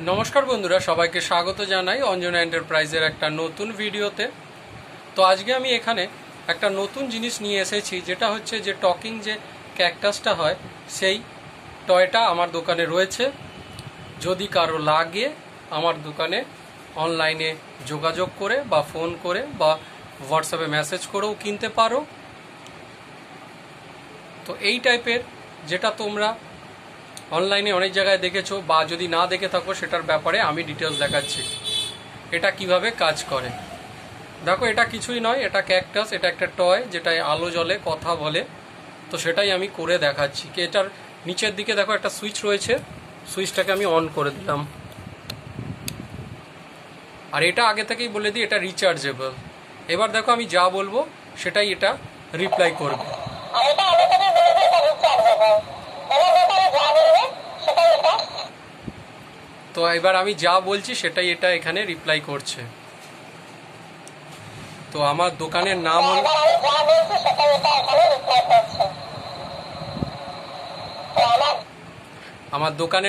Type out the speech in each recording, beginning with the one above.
नमस्कार बंधुरा सबाइके स्वागत जानाई अंजना एंटारप्राइजेर एकटा नतून भिडियोते। तो आजके आमी एखाने एकटा नतून जिनिस निये एसेछि जेटा होच्छे जे टकिंग जे क्याक्टासटा हय सेई टयटा आमार दोकाने रयेछे। जोदि कारो लागे आमार दोकाने अनलाइने जोगाजोग करे बा फोन करे बा व्हाट्सएपे मेसेज करेও किनते पारो। तो এই টাইপের যেটা তোমরা অনলাইনে অনেক জায়গায় দেখেছো বা যদি না দেখে থাকো সেটার ব্যাপারে আমি ডিটেইলস দেখাচ্ছি এটা কিভাবে কাজ করে। দেখো এটা কিছুই নয়, এটা ক্যাকটাস, এটা একটা টয় যেটা আলো জ্বলে কথা বলে। তো সেটাই আমি করে দেখাচ্ছি কি এটার নিচের দিকে দেখো একটা সুইচ রয়েছে, সুইচটাকে আমি অন করে দিলাম। আর এটা আগে থেকেই বলে দিই এটা রিচার্জেবল। এবার দেখো আমি যা বলবো সেটাই এটা রিপ্লাই করবে। তো এবার আমি যা বলছি সেটাই এটা এখানে রিপ্লাই করছে। তো আমার দোকানের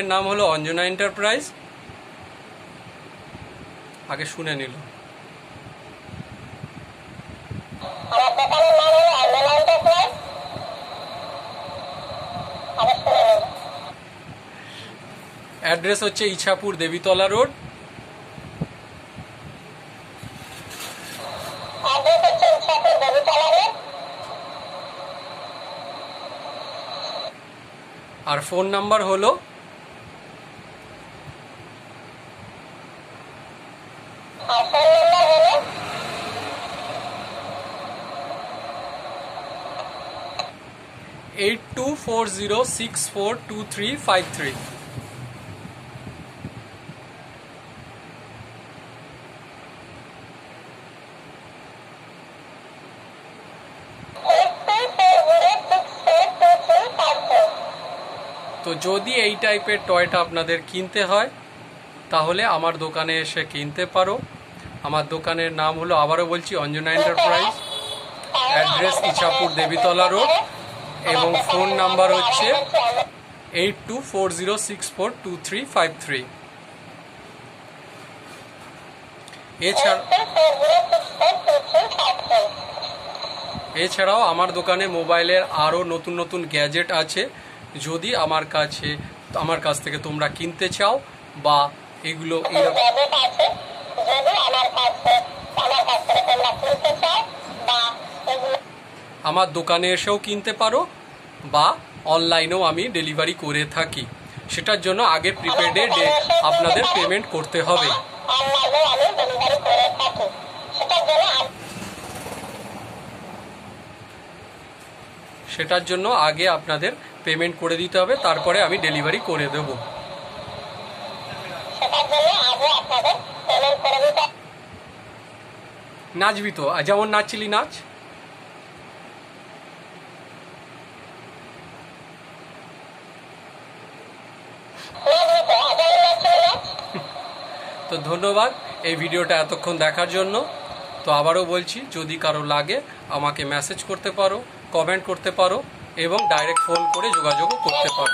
নাম হলো অঞ্জনা এন্টারপ্রাইজ। আগে শুনে নিল। एड्रेस होच्छे इछापुर देवीतला रोड। और फोन नम्बर हलो 8240642353। तो যদি এই টাইপের টয়টা আপনাদের কিনতে হয় তাহলে আমার দোকানে এসে কিনতে পারো। আমার দোকানের নাম হলো আবারও বলছি Anjana enterprise, address Ichhapur Debitala road এবং ফোন নাম্বার হচ্ছে 8240642353। এছাড়াও আমার দোকানে মোবাইলের আরও নতুন নতুন গ্যাজেট আছে। যদি আমার কাছ থেকে তোমরা কিনতে চাও বা এগুলো আমার দোকানে এসেও কিনতে পারো বা অনলাইনেও আমি ডেলিভারি করে থাকি। সেটার জন্য আগে প্রিপেডে আপনাদের পেমেন্ট করতে হবে। সেটার জন্য আগে আপনাদের পেমেন্ট করে দিতে হবে, তারপরে আমি ডেলিভারি করে দেব। নাচবি তো, যেমন নাচছিলি নাচ। তো ধন্যবাদ এই ভিডিওটা এতক্ষণ দেখার জন্য। তো আবারও বলছি যদি কারো লাগে আমাকে মেসেজ করতে পারো, কমেন্ট করতে পারো এবং ডাইরেক্ট ফোন করে যোগাযোগও করতে পারো।